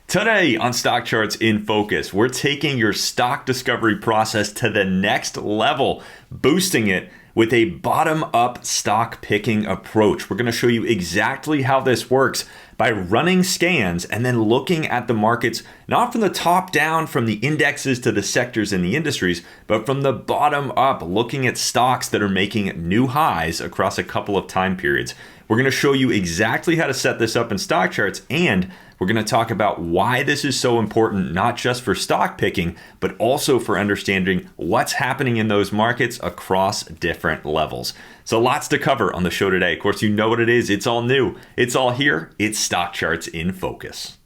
Today on Stock Charts in Focus, we're taking your stock discovery process to the next level, boosting it with a bottom-up stock picking approach. We're going to show you exactly how this works by running scans and then looking at the markets, not from the top down, from the indexes to the sectors and the industries, but from the bottom up, looking at stocks that are making new highs across a couple of time periods. We're going to show you exactly how to set this up in Stock Charts, and we're going to talk about why this is so important, not just for stock picking, but also for understanding what's happening in those markets across different levels. So lots to cover on the show today. Of course, you know what it is. It's all new. It's all here. It's Stock Charts in Focus.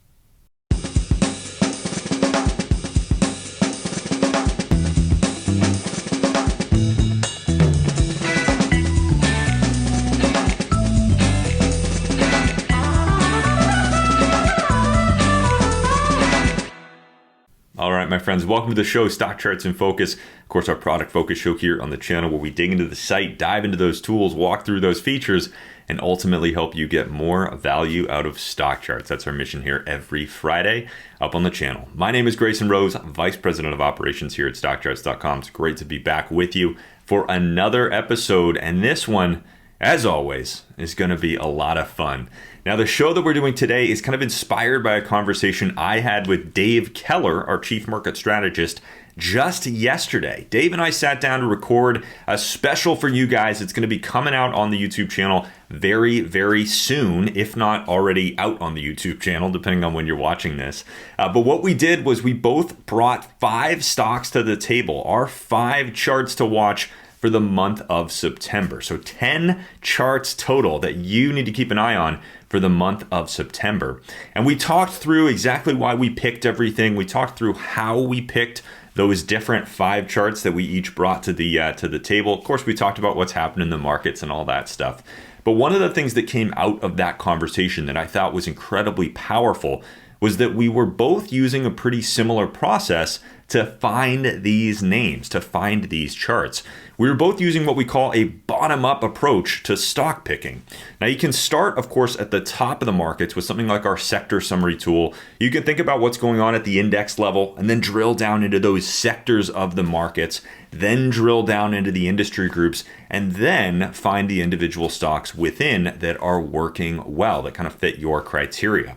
All right, my friends, welcome to the show, Stock Charts in Focus. Of course, our product focus show here on the channel where we dig into the site, dive into those tools, walk through those features, and ultimately help you get more value out of stock charts. That's our mission here every Friday up on the channel. My name is Grayson Rose, Vice President of Operations here at StockCharts.com. It's great to be back with you for another episode, and this one, as always, is going to be a lot of fun. Now, the show that we're doing today is kind of inspired by a conversation I had with Dave Keller, our Chief Market Strategist, just yesterday. Dave and I sat down to record a special for you guys. It's going to be coming out on the YouTube channel very, very soon, if not already out on the YouTube channel, depending on when you're watching this. But what we did was we both brought 5 stocks to the table, our 5 charts to watch for the month of September. So 10 charts total that you need to keep an eye on for the month of September. And we talked through exactly why we picked everything. We talked through how we picked those different 5 charts that we each brought to the table. Of course, we talked about what's happened in the markets and all that stuff. But one of the things that came out of that conversation that I thought was incredibly powerful was that we were both using a pretty similar process to find these names, to find these charts. We were both using what we call a bottom-up approach to stock picking. Now, you can start, of course, at the top of the markets with something like our sector summary tool. You can think about what's going on at the index level and then drill down into those sectors of the markets, then drill down into the industry groups, and then find the individual stocks within that are working well, that kind of fit your criteria.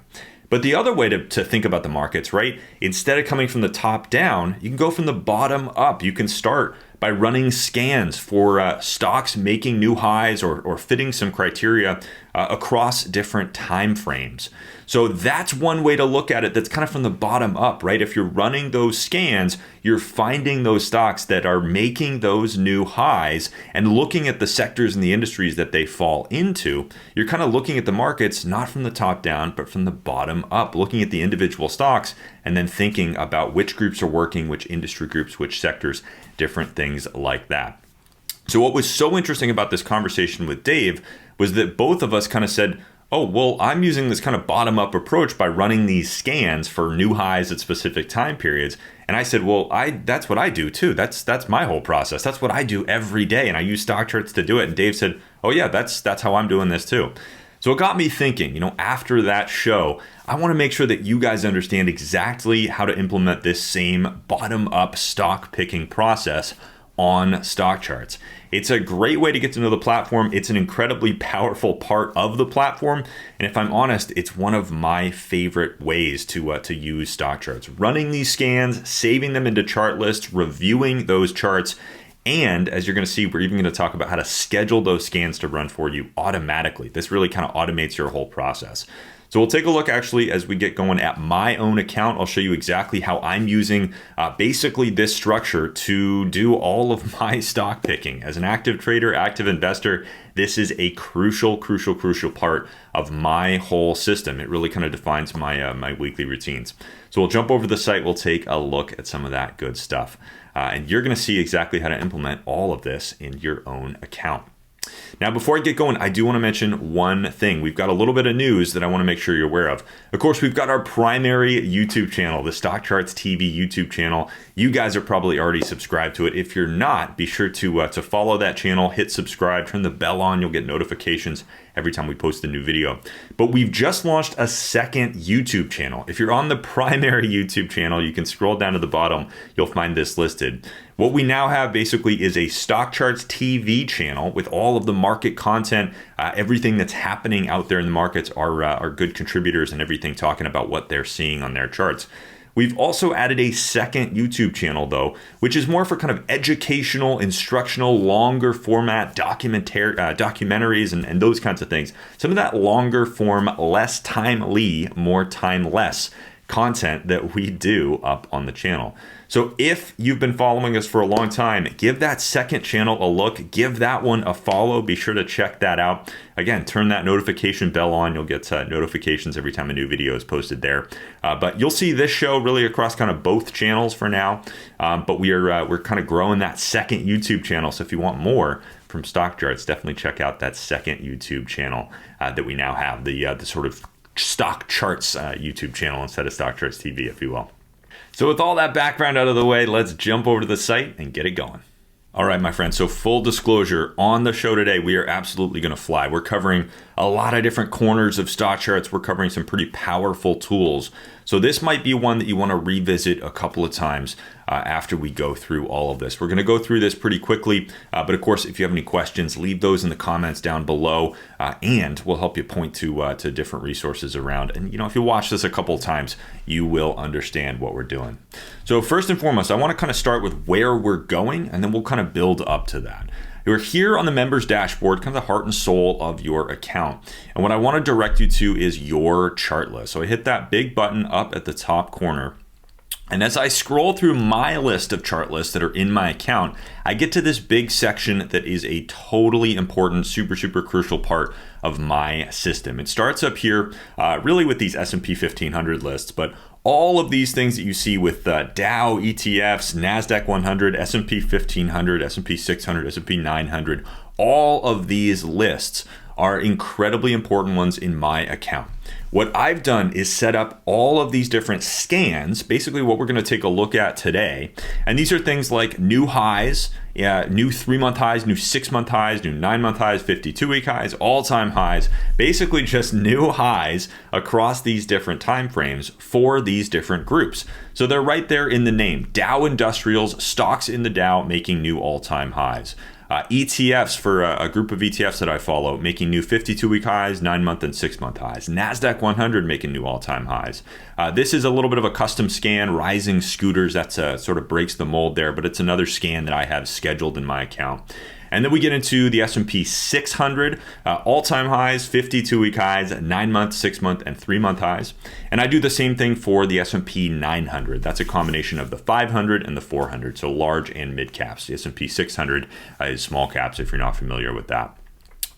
But the other way to think about the markets, right? Instead of coming from the top down, you can go from the bottom up. You can start by running scans for stocks making new highs or fitting some criteria across different time frames. So that's one way to look at it that's kind of from the bottom up, right? If you're running those scans, you're finding those stocks that are making those new highs and looking at the sectors and the industries that they fall into. You're kind of looking at the markets not from the top down, but from the bottom up, looking at the individual stocks and then thinking about which groups are working, which industry groups, which sectors, different things like that. So what was so interesting about this conversation with Dave was that both of us kind of said, oh, well, I'm using this kind of bottom-up approach by running these scans for new highs at specific time periods. And I said, well, that's what I do too. That's my whole process. That's what I do every day. And I use stock charts to do it. And Dave said, oh yeah, that's how I'm doing this too. So it got me thinking, after that show, I want to make sure that you guys understand exactly how to implement this same bottom-up stock picking process on stock charts. It's a great way to get to know the platform. It's an incredibly powerful part of the platform. And if I'm honest, it's one of my favorite ways to use stock charts. Running these scans, saving them into chart lists, reviewing those charts. And as you're going to see, we're even going to talk about how to schedule those scans to run for you automatically. This really kind of automates your whole process. So we'll take a look actually as we get going at my own account. I'll show you exactly how I'm using basically this structure to do all of my stock picking. As an active trader, active investor, this is a crucial part of my whole system. It really kind of defines my weekly routines. So we'll jump over to the site. We'll take a look at some of that good stuff. And you're going to see exactly how to implement all of this in your own account. Now, before I get going, I do want to mention one thing. We've got a little bit of news that I want to make sure you're aware of. Of course, we've got our primary YouTube channel, the StockCharts TV YouTube channel. You guys are probably already subscribed to it. If you're not, be sure to follow that channel, hit subscribe, turn the bell on. You'll get notifications every time we post a new video. But we've just launched a second YouTube channel. If you're on the primary YouTube channel, you can scroll down to the bottom. You'll find this listed. What we now have basically is a StockCharts TV channel with all of the market content, everything that's happening out there in the markets, are good contributors and everything talking about what they're seeing on their charts. We've also added a second YouTube channel, though, which is more for kind of educational, instructional, longer format documentaries and those kinds of things. Some of that longer form, less timely, more timeless content that we do up on the channel. So if you've been following us for a long time, give that second channel a look, give that one a follow. Be sure to check that out. Again, turn that notification bell on. You'll get notifications every time a new video is posted there. But you'll see this show really across kind of both channels for now. But we're kind of growing that second YouTube channel. So if you want more from StockCharts, definitely check out that second YouTube channel that we now have, the sort of StockCharts YouTube channel instead of StockCharts TV, if you will. So with all that background out of the way, let's jump over to the site and get it going. All right, my friends, so full disclosure, on the show today, we are absolutely going to fly. We're covering a lot of different corners of StockCharts. We're covering some pretty powerful tools. So this might be one that you want to revisit a couple of times after we go through all of this. We're going to go through this pretty quickly, but of course, if you have any questions, leave those in the comments down below, and we'll help you point to different resources around. And if you watch this a couple of times, you will understand what we're doing. So first and foremost, I want to kind of start with where we're going, and then we'll kind of build up to that. We're here on the members dashboard, kind of the heart and soul of your account. And what I want to direct you to is your chart list. So I hit that big button up at the top corner. And as I scroll through my list of chart lists that are in my account, I get to this big section that is a totally important, super crucial part of my system. It starts up here really with these S&P 1500 lists, but all of these things that you see with Dow, ETFs, NASDAQ 100, S&P 1500, S&P 600, S&P 900, all of these lists are incredibly important ones in my account. What I've done is set up all of these different scans, basically what we're going to take a look at today. And these are things like new highs, new 3-month highs, new 6-month highs, new 9-month highs, 52-week highs, all-time highs, basically just new highs across these different time frames for these different groups. So they're right there in the name, Dow Industrials, stocks in the Dow making new all-time highs. ETFs for a group of ETFs that I follow, making new 52-week highs, 9-month and 6-month highs. NASDAQ 100 making new all-time highs. This is a little bit of a custom scan, rising scooters. That's sort of breaks the mold there, but it's another scan that I have scheduled in my account. And then we get into the S&P 600, all-time highs, 52-week highs, 9-month, 6-month, and 3-month highs. And I do the same thing for the S&P 900. That's a combination of the 500 and the 400, so large and mid caps. The S&P 600 is small caps if you're not familiar with that.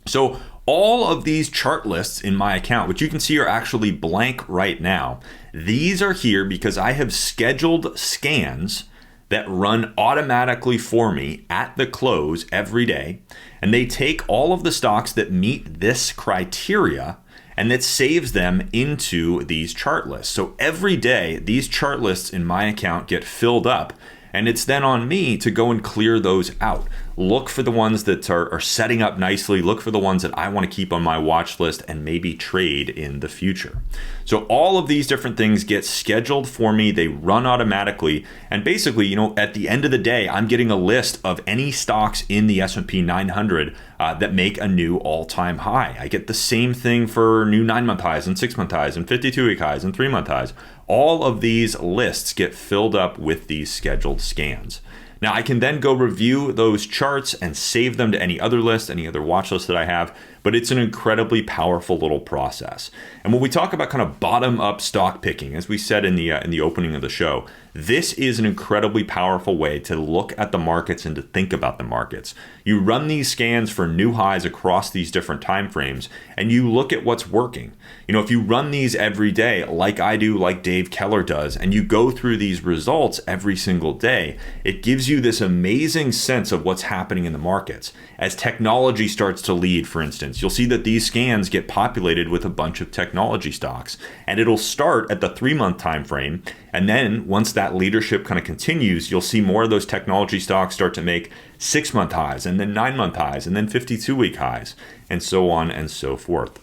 So all of these chart lists in my account, which you can see are actually blank right now, these are here because I have scheduled scans that run automatically for me at the close every day. And they take all of the stocks that meet this criteria and that saves them into these chart lists. So every day, these chart lists in my account get filled up, and it's then on me to go and clear those out. Look for the ones that are setting up nicely. Look for the ones that I want to keep on my watch list and maybe trade in the future. So all of these different things get scheduled for me. They run automatically. And basically, at the end of the day, I'm getting a list of any stocks in the S&P 900 that make a new all-time high. I get the same thing for new 9-month highs and 6-month highs and 52-week highs and 3-month highs. All of these lists get filled up with these scheduled scans. Now I can then go review those charts and save them to any other list, any other watch list that I have, but it's an incredibly powerful little process. And when we talk about kind of bottom-up stock picking, as we said in the opening of the show, this is an incredibly powerful way to look at the markets and to think about the markets. You run these scans for new highs across these different time frames, and you look at what's working. If you run these every day, like I do, like Dave Keller does, and you go through these results every single day, it gives gives you this amazing sense of what's happening in the markets. As technology starts to lead, for instance, you'll see that these scans get populated with a bunch of technology stocks, and it'll start at the 3-month time frame. And then once that leadership kind of continues, you'll see more of those technology stocks start to make 6-month highs, and then 9-month highs, and then 52-week highs, and so on and so forth.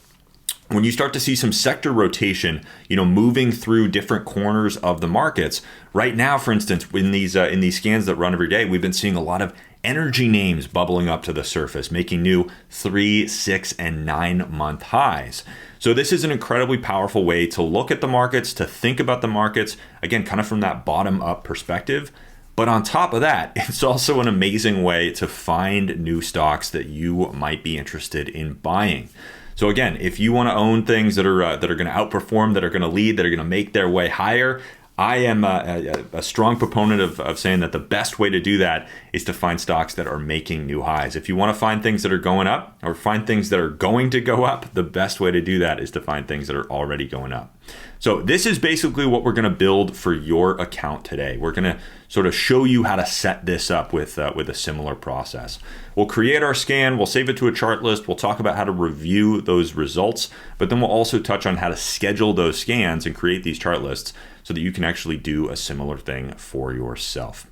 When you start to see some sector rotation, moving through different corners of the markets, right now, for instance, in these scans that run every day, we've been seeing a lot of energy names bubbling up to the surface, making new 3, 6, and 9-month highs. So this is an incredibly powerful way to look at the markets, to think about the markets, again, kind of from that bottom-up perspective. But on top of that, it's also an amazing way to find new stocks that you might be interested in buying. So again, if you want to own things that are going to outperform, that are going to lead, that are going to make their way higher, I am a strong proponent of saying that the best way to do that is to find stocks that are making new highs. If you want to find things that are going up or find things that are going to go up, the best way to do that is to find things that are already going up. So this is basically what we're going to build for your account today. We're going to sort of show you how to set this up with a similar process. We'll create our scan, we'll save it to a chart list, we'll talk about how to review those results, but then we'll also touch on how to schedule those scans and create these chart lists so that you can actually do a similar thing for yourself.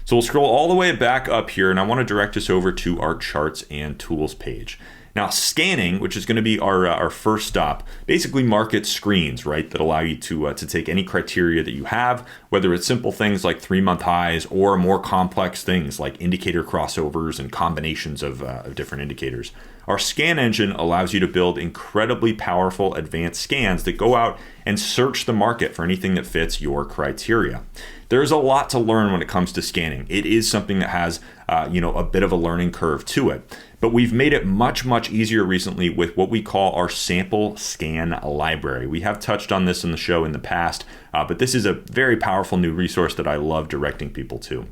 So we'll scroll all the way back up here, and I want to direct us over to our charts and tools page. Now, scanning, which is going to be our first stop, basically market screens, right, that allow you to take any criteria that you have, whether it's simple things like 3-month highs or more complex things like indicator crossovers and combinations of different indicators. Our scan engine allows you to build incredibly powerful advanced scans that go out and search the market for anything that fits your criteria. There's a lot to learn when it comes to scanning. It is something that has a bit of a learning curve to it. But we've made it much, much easier recently with what we call our sample scan library. We have touched on this in the show in the past, but this is a very powerful new resource that I love directing people to.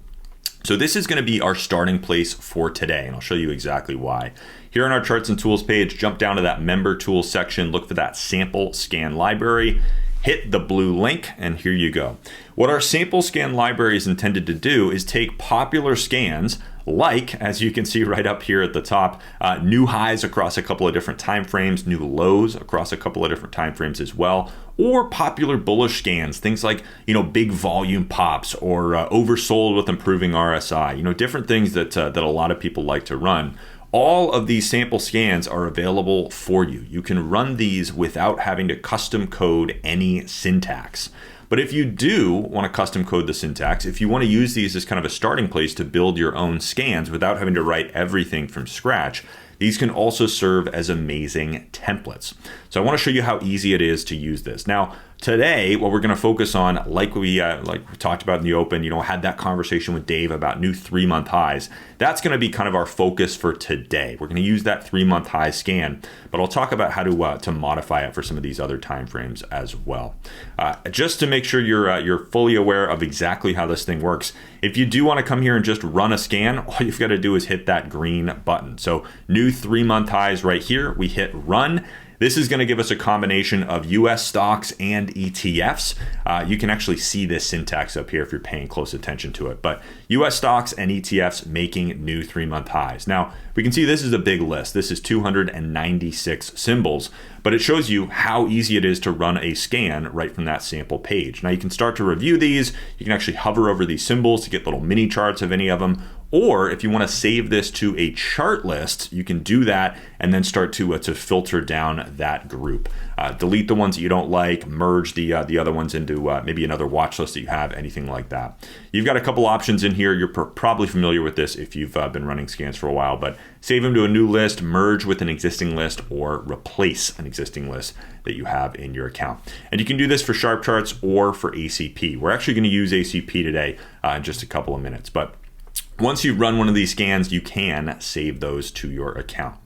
So this is going to be our starting place for today, and I'll show you exactly why. Here on our charts and tools page, jump down to that member tools section, look for that sample scan library, hit the blue link, and here you go. What our sample scan library is intended to do is take popular scans like, as you can see right up here at the top, new highs across a couple of different time frames, new lows across a couple of different time frames as well, or popular bullish scans, things like big volume pops or oversold with improving RSI, different things that a lot of people like to run. All of these sample scans are available for you. You can run these without having to custom code any syntax. But if you do want to custom code the syntax, if you want to use these as kind of a starting place to build your own scans without having to write everything from scratch, these can also serve as amazing templates. So I want to show you how easy it is to use this. Now, today, what we're going to focus on, like we talked about in the open, had that conversation with Dave about new 3-month highs. That's going to be kind of our focus for today. We're going to use that 3-month high scan, but I'll talk about how to modify it for some of these other time frames as well. Just to make sure you're fully aware of exactly how this thing works, if you do want to come here and just run a scan, all you've got to do is hit that green button. So new 3-month highs right here, we hit run. This is going to give us a combination of US stocks and ETFs. You can actually see this syntax up here if you're paying close attention to it. But US stocks and ETFs making new 3-month highs. Now, we can see this is a big list. This is 296 symbols, but it shows you how easy it is to run a scan right from that sample page. Now, you can start to review these. You can actually hover over these symbols to get little mini charts of any of them. Or if you want to save this to a chart list, you can do that and then start to filter down that group. Delete the ones that you don't like, merge the other ones into maybe another watch list that you have, anything like that. You've got a couple options in here. You're probably familiar with this if you've been running scans for a while, but save them to a new list, merge with an existing list, or replace an existing list that you have in your account. And you can do this for sharp charts or for ACP. We're actually going to use ACP today in just a couple of minutes, but once you run one of these scans, you can save those to your account.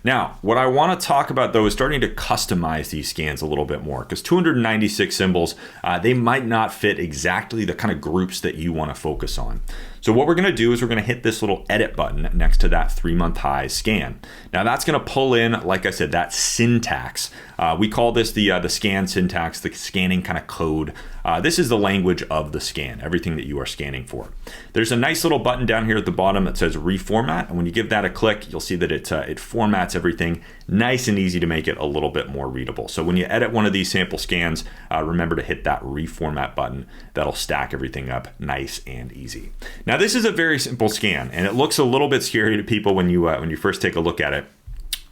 Now, what I want to talk about though is starting to customize these scans a little bit more, because 296 symbols, they might not fit exactly the kind of groups that you want to focus on. So what we're going to do is we're going to hit this little edit button next to that 3-month high scan. Now that's going to pull in, like I said, that syntax. We call this the scan syntax, the scanning kind of code. This is the language of the scan, everything that you are scanning for. There's a nice little button down here at the bottom that says reformat, and when you give that a click, you'll see that it formats everything nice and easy to make it a little bit more readable. So when you edit one of these sample scans, remember to hit that reformat button. That'll stack everything up nice and easy. Now this is a very simple scan, and it looks a little bit scary to people when you first take a look at it.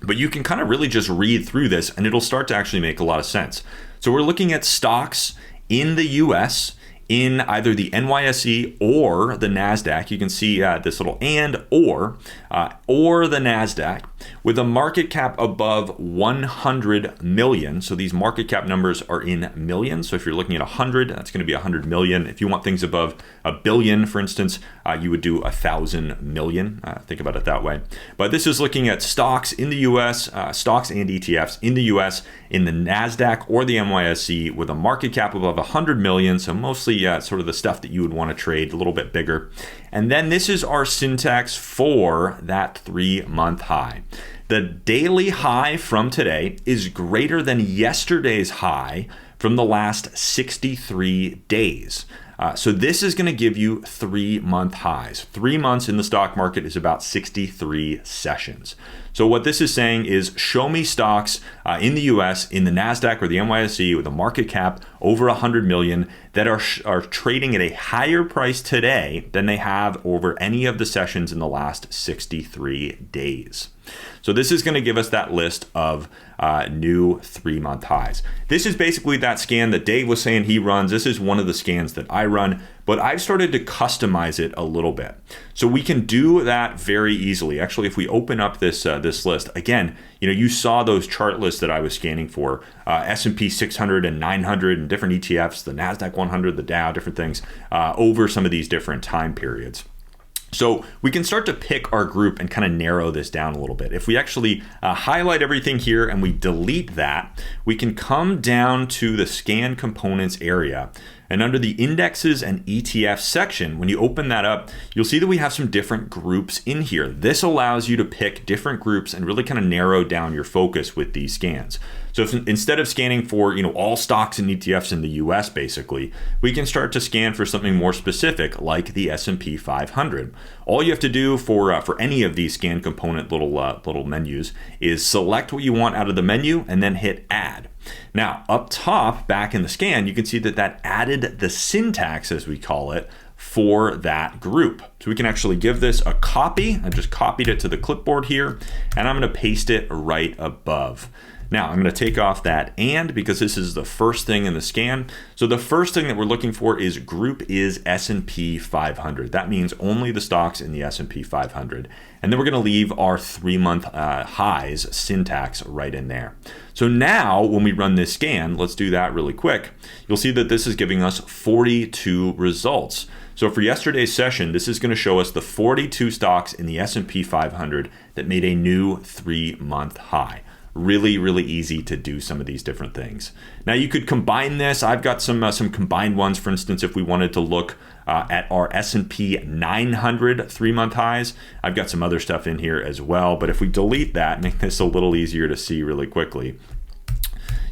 But you can kind of really just read through this and it'll start to actually make a lot of sense. So we're looking at stocks in the US in either the NYSE or the NASDAQ. You can see this little or the NASDAQ with a market cap above 100 million. So these market cap numbers are in millions. So if you're looking at 100, that's going to be 100 million. If you want things above a billion, for instance, you would do 1,000 million. Think about it that way. But this is looking at stocks in the US, stocks and ETFs in the US, in the NASDAQ or the NYSE with a market cap above 100 million. So mostly sort of the stuff that you would want to trade a little bit bigger. And then this is our syntax for that 3-month high. The daily high from today is greater than yesterday's high from the last 63 days. So this is going to give you 3-month highs. 3 months in the stock market is about 63 sessions. So what this is saying is show me stocks in the US, in the NASDAQ or the NYSE with a market cap over 100 million that are trading at a higher price today than they have over any of the sessions in the last 63 days. So this is going to give us that list of new 3-month highs. This is basically that scan that Dave was saying he runs. This is one of the scans that I run, but I've started to customize it a little bit. So we can do that very easily. Actually, if we open up this list, again, you saw those chart lists that I was scanning for, S&P 600 and 900 and different ETFs, the NASDAQ 100, the Dow, different things, over some of these different time periods. So we can start to pick our group and kind of narrow this down a little bit. If we actually highlight everything here and we delete that, we can come down to the scan components area. And under the indexes and ETF section, when you open that up, you'll see that we have some different groups in here. This allows you to pick different groups and really kind of narrow down your focus with these scans. So if, instead of scanning for all stocks and ETFs in the US, basically, we can start to scan for something more specific like the S&P 500. All you have to do for any of these scan component little menus is select what you want out of the menu and then hit add. Now, up top, back in the scan, you can see that added the syntax, as we call it, for that group. So we can actually give this a copy. I just copied it to the clipboard here, and I'm going to paste it right above. Now, I'm going to take off that and because this is the first thing in the scan. So the first thing that we're looking for is group is S&P 500. That means only the stocks in the S&P 500. And then we're going to leave our 3-month highs syntax right in there. So now when we run this scan, let's do that really quick. You'll see that this is giving us 42 results. So for yesterday's session, this is going to show us the 42 stocks in the S&P 500 that made a new 3-month high. Really, really easy to do some of these different things. Now you could combine this. I've got some combined ones. For instance, if we wanted to look at our S&P 900 3-month highs, I've got some other stuff in here as well. But if we delete that, make this a little easier to see really quickly,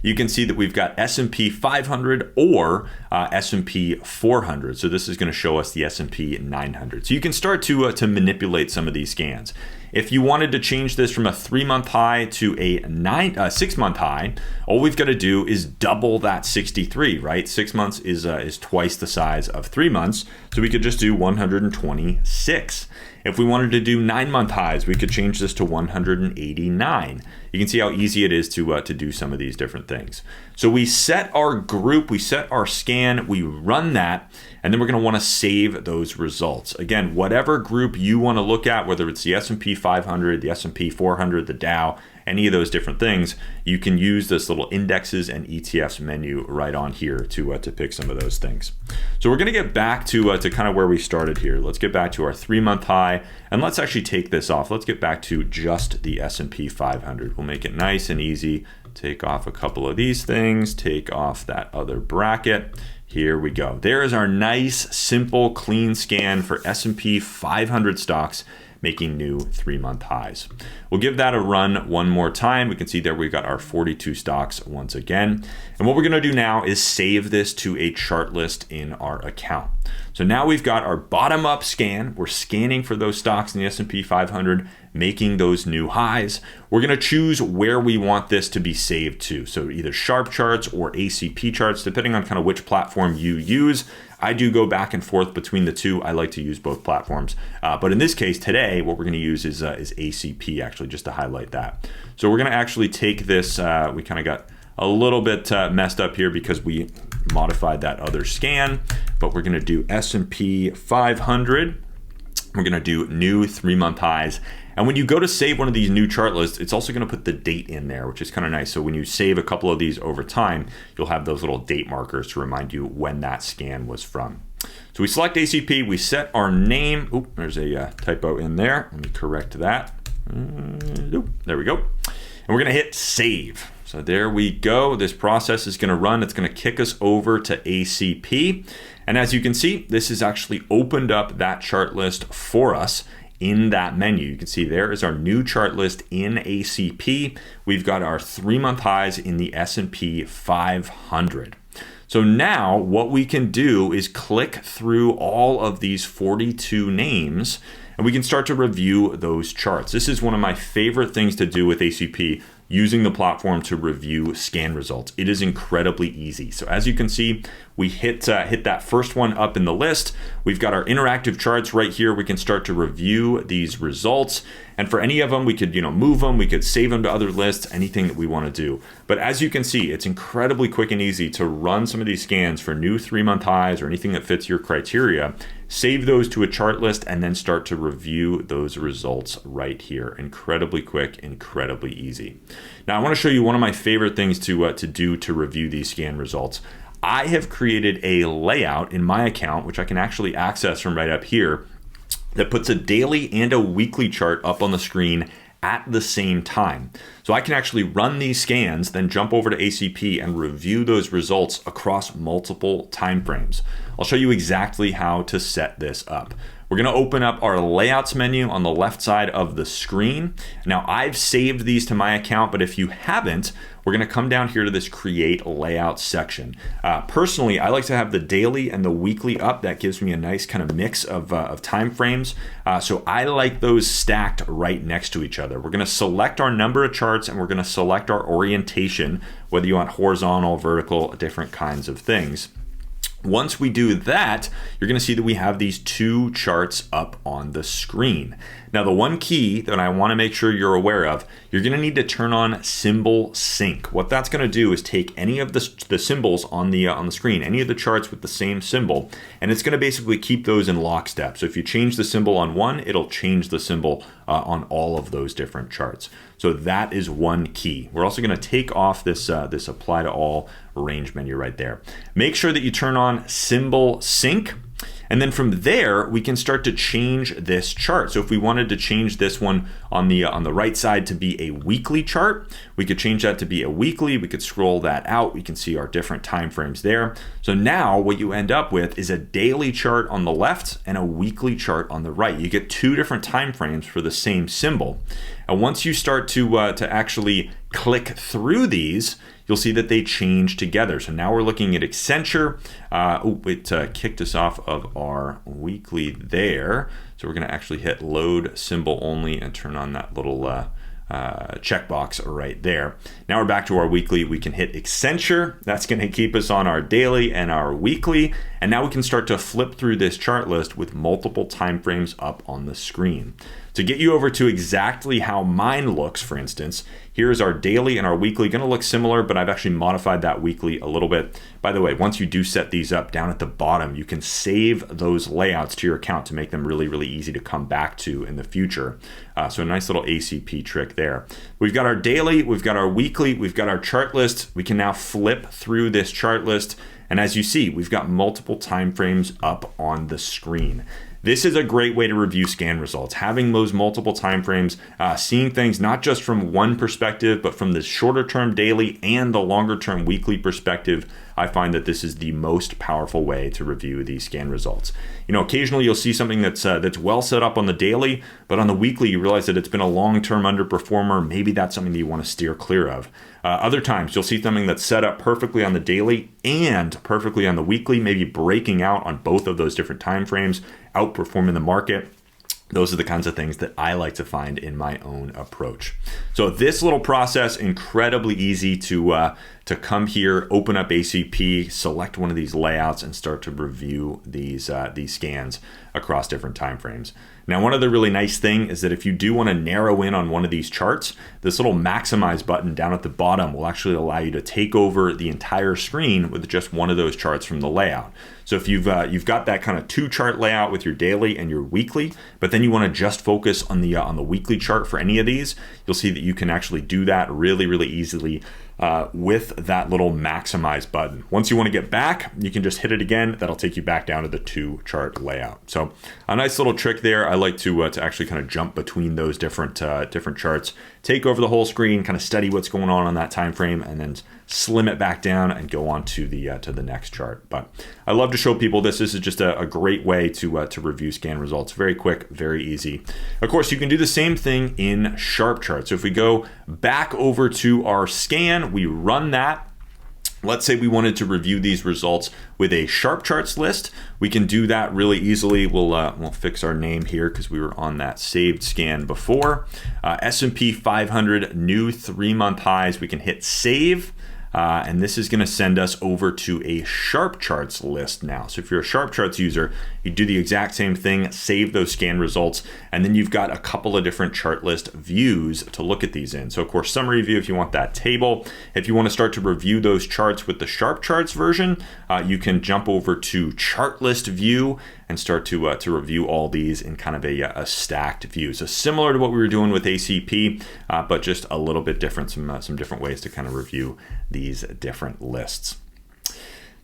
you can see that we've got S&P 500 or S&P 400. So this is going to show us the S&P 900. So you can start to manipulate some of these scans. If you wanted to change this from a 3-month high to a 6-month high, all we've got to do is double that 63, right? 6 months is twice the size of 3 months. So we could just do 126. If we wanted to do 9-month highs, we could change this to 189. You can see how easy it is to do some of these different things. So we set our group, we set our scan, we run that, and then we're going to want to save those results. Again, whatever group you want to look at, whether it's the S&P 500, the S&P 400, the Dow, any of those different things, you can use this little indexes and ETFs menu right on here to pick some of those things. So we're going to get back to kind of where we started here. Let's get back to our 3-month high, and let's actually take this off. Let's get back to just the S&P 500. We'll make it nice and easy. Take off a couple of these things, take off that other bracket. Here we go. There is our nice, simple, clean scan for S&P 500 stocks making new 3-month highs. We'll give that a run one more time. We can see there we've got our 42 stocks once again. And what we're gonna do now is save this to a chart list in our account. So now we've got our bottom up scan. We're scanning for those stocks in the S&P 500, making those new highs. We're gonna choose where we want this to be saved to. So either ChartCharts or ACP charts, depending on kind of which platform you use. I do go back and forth between the two. I like to use both platforms. But in this case today, what we're gonna use is ACP actually, just to highlight that. So we're gonna actually take this, we kind of got a little bit messed up here because we modified that other scan, but we're gonna do S&P 500. We're gonna do new 3-month highs. And when you go to save one of these new chart lists, it's also gonna put the date in there, which is kind of nice. So when you save a couple of these over time, you'll have those little date markers to remind you when that scan was from. So we select ACP, we set our name. Oop, there's a typo in there. Let me correct that. There we go. And we're gonna hit save. So there we go. This process is gonna run. It's gonna kick us over to ACP. And as you can see, this has actually opened up that chart list for us in that menu. You can see there is our new chart list in ACP. We've got our 3-month highs in the S&P 500. So now what we can do is click through all of these 42 names and we can start to review those charts. This is one of my favorite things to do with ACP, using the platform to review scan results. It is incredibly easy. So as you can see, we hit that first one up in the list. We've got our interactive charts right here. We can start to review these results. And for any of them, we could move them, we could save them to other lists, anything that we want to do. But as you can see, it's incredibly quick and easy to run some of these scans for new 3-month highs or anything that fits your criteria, save those to a chart list, and then start to review those results right here. Incredibly quick, incredibly easy. Now I want to show you one of my favorite things to do to review these scan results. I have created a layout in my account, which I can actually access from right up here, that puts a daily and a weekly chart up on the screen at the same time. So I can actually run these scans, then jump over to ACP and review those results across multiple time frames. I'll show you exactly how to set this up. We're gonna open up our layouts menu on the left side of the screen. Now I've saved these to my account, but if you haven't, we're gonna come down here to this create layout section. Personally, I like to have the daily and the weekly up. That gives me a nice kind of mix of time frames. So I like those stacked right next to each other. We're gonna select our number of charts and we're gonna select our orientation, whether you want horizontal, vertical, different kinds of things. Once we do that, you're gonna see that we have these 2 charts up on the screen. Now, the one key that I wanna make sure you're aware of, you're gonna need to turn on symbol sync. What that's gonna do is take any of the symbols on the screen, any of the charts with the same symbol, and it's gonna basically keep those in lockstep. So if you change the symbol on one, it'll change the symbol on all of those different charts. So that is one key. We're also gonna take off this apply to all range menu right there. Make sure that you turn on symbol sync. And then from there, we can start to change this chart. So if we wanted to change this one on the right side to be a weekly chart, we could change that to be a weekly. We could scroll that out. We can see our different time frames there. So now what you end up with is a daily chart on the left and a weekly chart on the right. You get 2 different time frames for the same symbol. And once you start to actually click through these, you'll see that they change together. So now we're looking at Accenture. It kicked us off of our weekly there. So we're gonna actually hit load symbol only and turn on that little checkbox right there. Now we're back to our weekly. We can hit Accenture. That's gonna keep us on our daily and our weekly. And now we can start to flip through this chart list with multiple time frames up on the screen. To get you over to exactly how mine looks, for instance, here's our daily and our weekly. Going to look similar, but I've actually modified that weekly a little bit. By the way, once you do set these up, down at the bottom, you can save those layouts to your account to make them really, really easy to come back to in the future. So a nice little ACP trick there. We've got our daily, we've got our weekly, we've got our chart list. We can now flip through this chart list. And as you see, we've got multiple time frames up on the screen. This is a great way to review scan results, having those multiple timeframes, seeing things not just from one perspective, but from the shorter term daily and the longer term weekly perspective. I find that this is the most powerful way to review these scan results. Occasionally you'll see something that's well set up on the daily, but on the weekly you realize that it's been a long-term underperformer. Maybe that's something that you want to steer clear of. Other times you'll see something that's set up perfectly on the daily and perfectly on the weekly, maybe breaking out on both of those different time frames, outperforming the market. Those are the kinds of things that I like to find in my own approach. So this little process, incredibly easy to come here, open up ACP, select one of these layouts, and start to review these scans across different time frames. Now, one other really nice thing is that if you do want to narrow in on one of these charts, this little maximize button down at the bottom will actually allow you to take over the entire screen with just one of those charts from the layout. So if you've got that kind of 2-chart layout with your daily and your weekly, but then you want to just focus on the weekly chart for any of these, you'll see that you can actually do that really, really easily with that little maximize button. Once you want to get back, you can just hit it again. That'll take you back down to the 2-chart layout. So a nice little trick there. I like to actually kind of jump between those different charts, take over the whole screen, kind of study what's going on that time frame, and then slim it back down and go on to the next chart. But I love to show people this. This is just a great way to review scan results. Very quick, very easy. Of course, you can do the same thing in Sharp Charts. So if we go back over to our scan, we run that. Let's say we wanted to review these results with a Sharp Charts list. We can do that really easily. We'll fix our name here because we were on that saved scan before. S&P 500 new 3-month highs. We can hit save. And this is going to send us over to a Sharp Charts list now. So if you're a Sharp Charts user, you do the exact same thing, save those scan results, and then you've got a couple of different chart list views to look at these in. So of course, summary view if you want that table. If you want to start to review those charts with the Sharp Charts version, you can jump over to chart list view and start to review all these in kind of a stacked view. So similar to what we were doing with ACP, but just a little bit different, some different ways to kind of review these different lists.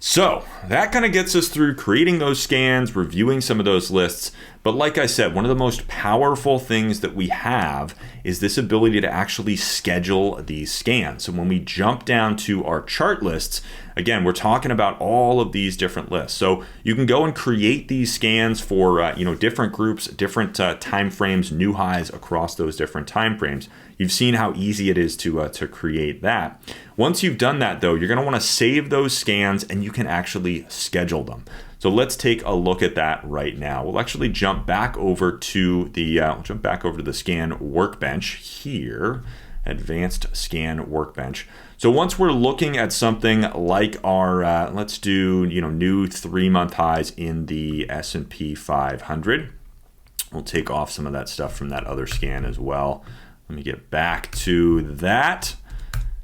So that kind of gets us through creating those scans, reviewing some of those lists. But like I said, one of the most powerful things that we have is this ability to actually schedule these scans. So when we jump down to our chart lists, again, we're talking about all of these different lists. So you can go and create these scans for different groups, different time frames, new highs across those different time frames. You've seen how easy it is to create that. Once you've done that, though, you're going to want to save those scans and you can actually schedule them. So let's take a look at that right now. We'll actually jump back over to the scan workbench here, advanced scan workbench. So once we're looking at something like our, let's do new 3-month highs in the S&P 500. We'll take off some of that stuff from that other scan as well. Let me get back to that.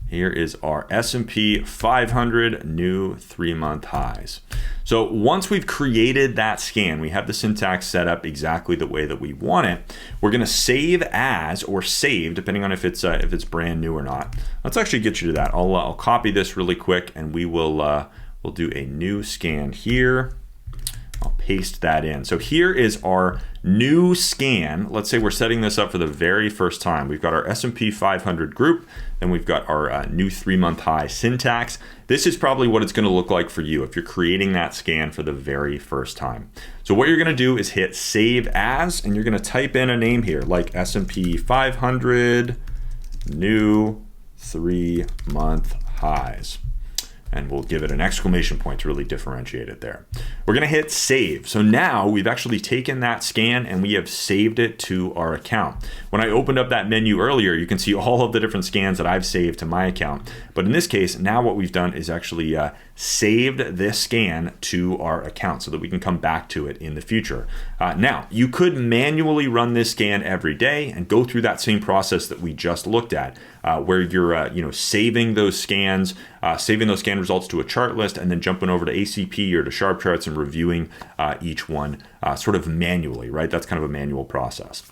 Here is our S&P 500 new 3-month highs. So once we've created that scan, we have the syntax set up exactly the way that we want it. We're going to save as or save, depending on if it's brand new or not. Let's actually get you to that. I'll copy this really quick, and we'll do a new scan here. I'll paste that in. So here is our new scan. Let's say we're setting this up for the very first time. We've got our S&P 500 group, and we've got our new 3-month high syntax. This is probably what it's going to look like for you if you're creating that scan for the very first time. So what you're going to do is hit save as, and you're going to type in a name here like S&P 500 new 3-month highs. and we'll give it an exclamation point to really differentiate it there. We're going to hit save. So now we've actually taken that scan and we have saved it to our account. When I opened up that menu earlier, you can see all of the different scans that I've saved to my account. But in this case, now what we've done is actually saved this scan to our account so that we can come back to it in the future. Now, you could manually run this scan every day and go through that same process that we just looked at, where you're saving those scans, saving those scan results to a chart list, and then jumping over to ACP or to SharpCharts and reviewing each one sort of manually, right? That's kind of a manual process.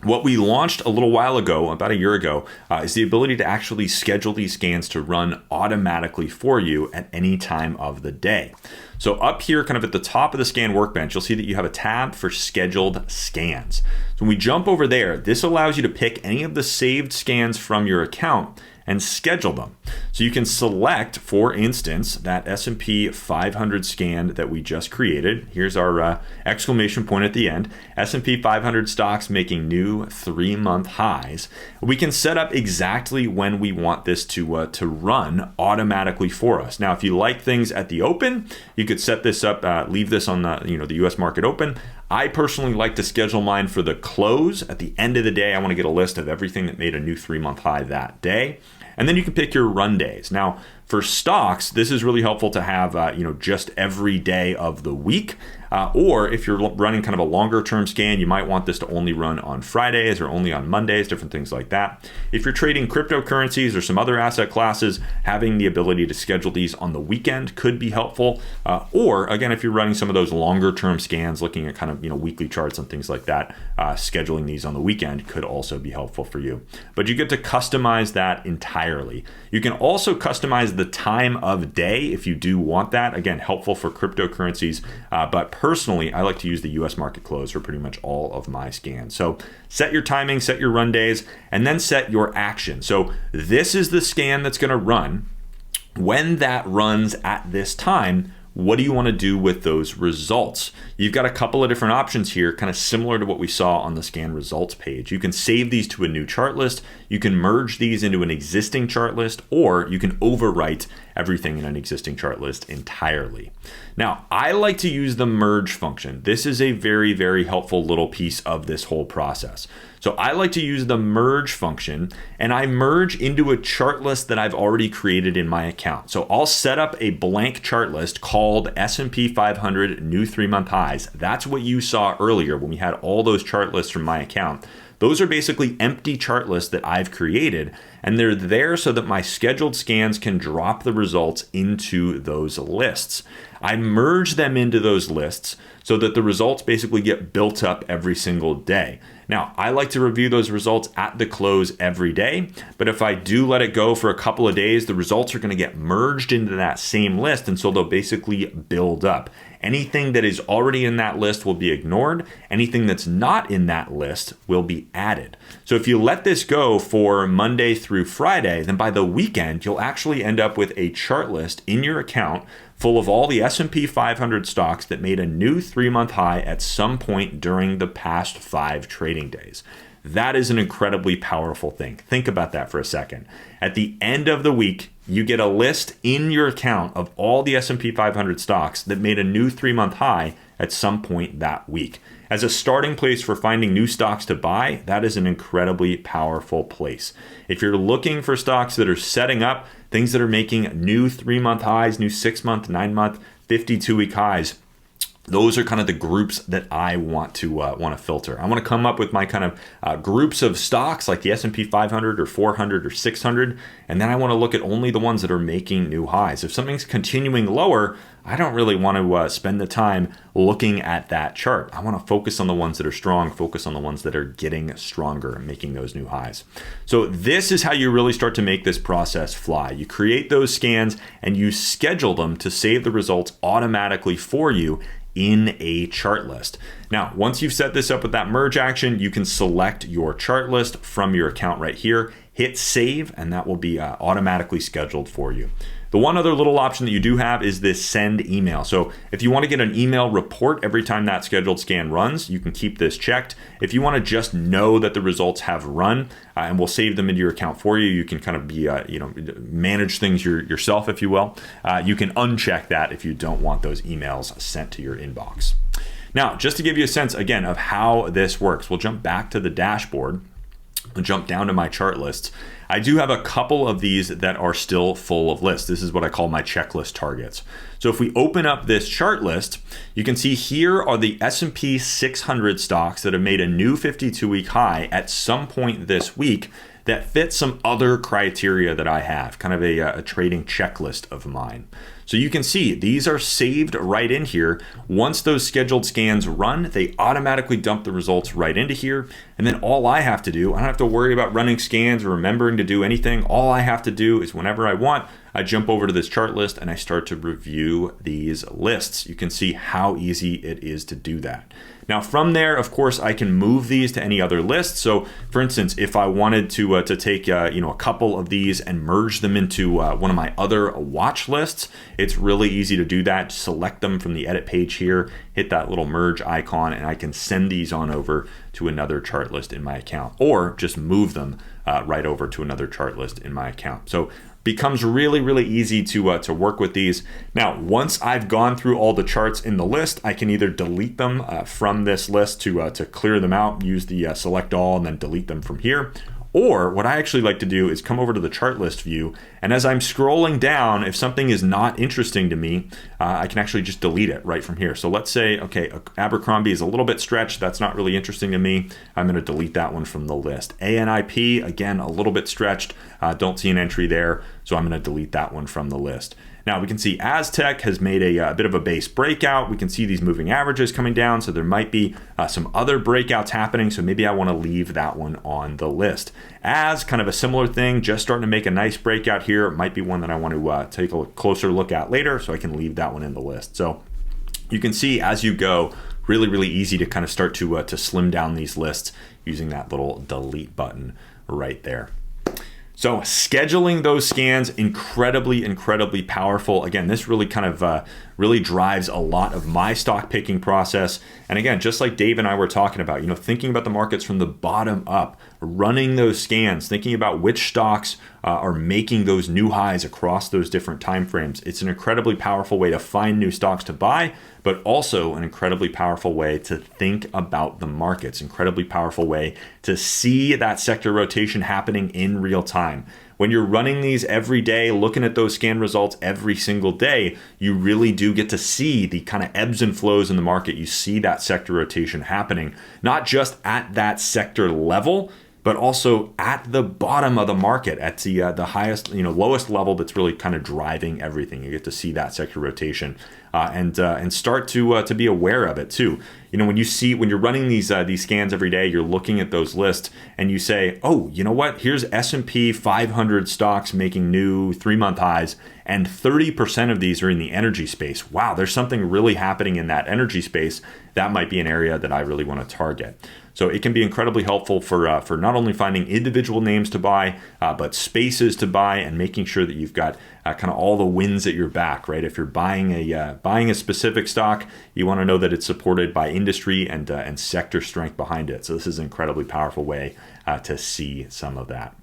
What we launched a little while ago, about a year ago, is the ability to actually schedule these scans to run automatically for you at any time of the day. So up here, kind of at the top of the scan workbench, you'll see that you have a tab for scheduled scans. So when we jump over there, this allows you to pick any of the saved scans from your account and schedule them. So you can select, for instance, that S&P 500 scan that we just created. Here's our exclamation point at the end. S&P 500 stocks making new 3-month highs. We can set up exactly when we want this to run automatically for us. Now, if you like things at the open, you could set this up, leave this on the US market open. I personally like to schedule mine for the close. At the end of the day, I want to get a list of everything that made a new 3-month high that day. And then you can pick your run days. Now, for stocks, this is really helpful to have just every day of the week. Or if you're running kind of a longer term scan, you might want this to only run on Fridays or only on Mondays, different things like that. If you're trading cryptocurrencies or some other asset classes, having the ability to schedule these on the weekend could be helpful. Or again, if you're running some of those longer term scans, looking at kind of weekly charts and things like that, scheduling these on the weekend could also be helpful for you. But you get to customize that entirely. You can also customize the time of day if you do want that. Again, helpful for cryptocurrencies, but personally, I like to use the US market close for pretty much all of my scans. So set your timing, set your run days, and then set your action. So this is the scan that's going to run. When that runs at this time, what do you want to do with those results? You've got a couple of different options here, kind of similar to what we saw on the scan results page. You can save these to a new chart list, you can merge these into an existing chart list, or you can overwrite everything in an existing chart list entirely. Now, I like to use the merge function. This is a very, very helpful little piece of this whole process. So I like to use the merge function, and I merge into a chart list that I've already created in my account. So I'll set up a blank chart list called S&P 500 new 3-month highs. That's what you saw earlier when we had all those chart lists from my account. Those are basically empty chart lists that I've created, and they're there so that my scheduled scans can drop the results into those lists. I merge them into those lists so that the results basically get built up every single day. Now, I like to review those results at the close every day, but if I do let it go for a couple of days, the results are going to get merged into that same list, and so they'll basically build up. Anything that is already in that list will be ignored. Anything that's not in that list will be added. So if you let this go for Monday through Friday, then by the weekend, you'll actually end up with a chart list in your account full of all the S&P 500 stocks that made a new 3-month high at some point during the past 5 trading days. That is an incredibly powerful thing. Think about that for a second. At the end of the week, you get a list in your account of all the S&P 500 stocks that made a new 3-month high at some point that week. As a starting place for finding new stocks to buy, that is an incredibly powerful place. If you're looking for stocks that are setting up, things that are making new 3-month highs, new 6-month, 9-month, 52-week highs, those are kind of the groups that I want to filter. I want to come up with my kind of groups of stocks like the S&P 500 or 400 or 600, and then I want to look at only the ones that are making new highs. If something's continuing lower, I don't really want to spend the time looking at that chart. I want to focus on the ones that are strong, focus on the ones that are getting stronger and making those new highs. So this is how you really start to make this process fly. You create those scans and you schedule them to save the results automatically for you in a chart list. Now, once you've set this up with that merge action, you can select your chart list from your account right here, hit save, and that will be automatically scheduled for you. The one other little option that you do have is this send email. So if you want to get an email report every time that scheduled scan runs, you can keep this checked. If you want to just know that the results have run, and we'll save them into your account for you, you can kind of be, manage things yourself, if you will. You can uncheck that if you don't want those emails sent to your inbox. Now, just to give you a sense, again, of how this works, we'll jump back to the dashboard and jump down to my chart lists. I do have a couple of these that are still full of lists. This is what I call my checklist targets. So if we open up this chart list, you can see here are the S&P 600 stocks that have made a new 52-week high at some point this week that fit some other criteria that I have, kind of a trading checklist of mine. So you can see these are saved right in here. Once those scheduled scans run, they automatically dump the results right into here. And then all I have to do, I don't have to worry about running scans or remembering to do anything. All I have to do is whenever I want, I jump over to this chart list and I start to review these lists. You can see how easy it is to do that. Now from there, of course, I can move these to any other list. So for instance, if I wanted to take a couple of these and merge them into one of my other watch lists, it's really easy to do that. Just select them from the edit page here, hit that little merge icon, and I can send these on over to another chart list in my account, or just move them right over to another chart list in my account. So becomes really, really easy to work with these. Now, once I've gone through all the charts in the list, I can either delete them from this list to clear them out, use the select all, and then delete them from here. Or what I actually like to do is come over to the chart list view, and as I'm scrolling down, if something is not interesting to me, I can actually just delete it right from here. So let's say, okay, Abercrombie is a little bit stretched. That's not really interesting to me. I'm going to delete that one from the list. ANIP, again, a little bit stretched. Don't see an entry there, so I'm going to delete that one from the list. Now we can see Aztec has made a bit of a base breakout. We can see these moving averages coming down, so there might be some other breakouts happening, so maybe I want to leave that one on the list. As kind of a similar thing, just starting to make a nice breakout here. It might be one that I want to take a closer look at later, so I can leave that one in the list. So you can see as you go, really, really easy to kind of start to slim down these lists using that little delete button right there. So scheduling those scans, incredibly, incredibly powerful. Again, this really kind of really drives a lot of my stock picking process. And again, just like Dave and I were talking about, thinking about the markets from the bottom up, running those scans, thinking about which stocks are making those new highs across those different time frames. It's an incredibly powerful way to find new stocks to buy, but also an incredibly powerful way to think about the markets, incredibly powerful way to see that sector rotation happening in real time. When you're running these every day, looking at those scan results every single day, you really do get to see the kind of ebbs and flows in the market. You see that sector rotation happening, not just at that sector level, but also at the bottom of the market, at the highest, lowest level that's really kind of driving everything. You get to see that sector rotation and start to be aware of it too. When you're running these scans every day, you're looking at those lists and you say, oh, you know what? Here's S&P 500 stocks making new 3-month highs, and 30% of these are in the energy space. Wow, there's something really happening in that energy space. That might be an area that I really want to target. So it can be incredibly helpful for not only finding individual names to buy, but spaces to buy, and making sure that you've got kind of all the wins at your back, right? If you're buying a specific stock, you want to know that it's supported by industry and sector strength behind it. So this is an incredibly powerful way to see some of that.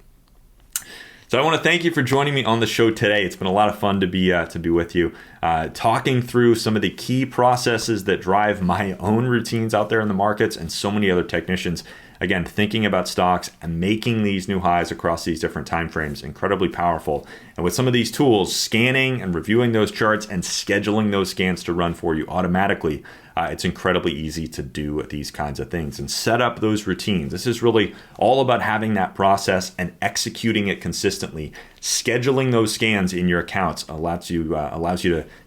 So I want to thank you for joining me on the show today. It's been a lot of fun to be with you, talking through some of the key processes that drive my own routines out there in the markets, and so many other technicians. Again, thinking about stocks and making these new highs across these different time frames, incredibly powerful. And with some of these tools, scanning and reviewing those charts and scheduling those scans to run for you automatically, it's incredibly easy to do these kinds of things and set up those routines. This is really all about having that process and executing it consistently. Scheduling those scans in your accounts allows you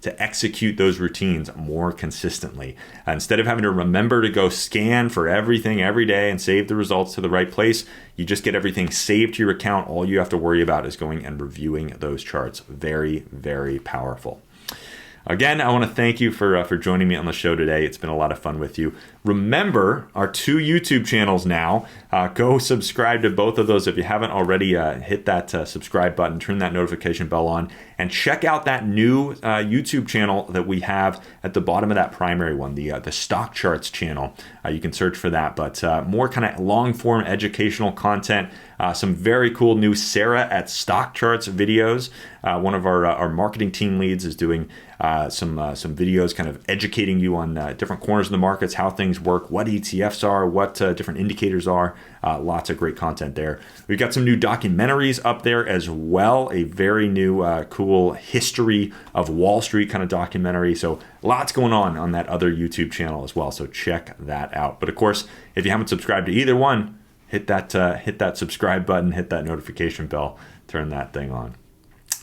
to execute those routines more consistently. Instead of having to remember to go scan for everything every day and save the results to the right place, you just get everything saved to your account. All you have to worry about is going and reviewing those charts. Very, very powerful. Again, I want to thank you for joining me on the show today. It's been a lot of fun with you. Remember our 2 YouTube channels now. Go subscribe to both of those if you haven't already. Hit that subscribe button, turn that notification bell on, and check out that new YouTube channel that we have at the bottom of that primary one, the StockCharts channel. You can search for that, but more kind of long-form educational content. Some very cool new Sarah at StockCharts videos. One of our marketing team leads is doing some videos kind of educating you on different corners of the markets, how things work, what ETFs are, what different indicators are. Lots of great content there. We've got some new documentaries up there as well. A very new, cool history of Wall Street kind of documentary. So lots going on that other YouTube channel as well. So check that out. But of course, if you haven't subscribed to either one, hit that subscribe button, hit that notification bell, turn that thing on.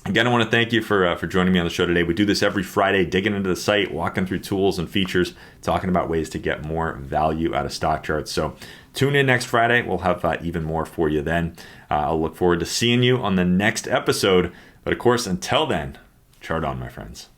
Again, I want to thank you for joining me on the show today. We do this every Friday, digging into the site, walking through tools and features, talking about ways to get more value out of StockCharts. So tune in next Friday. We'll have even more for you then. I'll look forward to seeing you on the next episode. But of course, until then, chart on, my friends.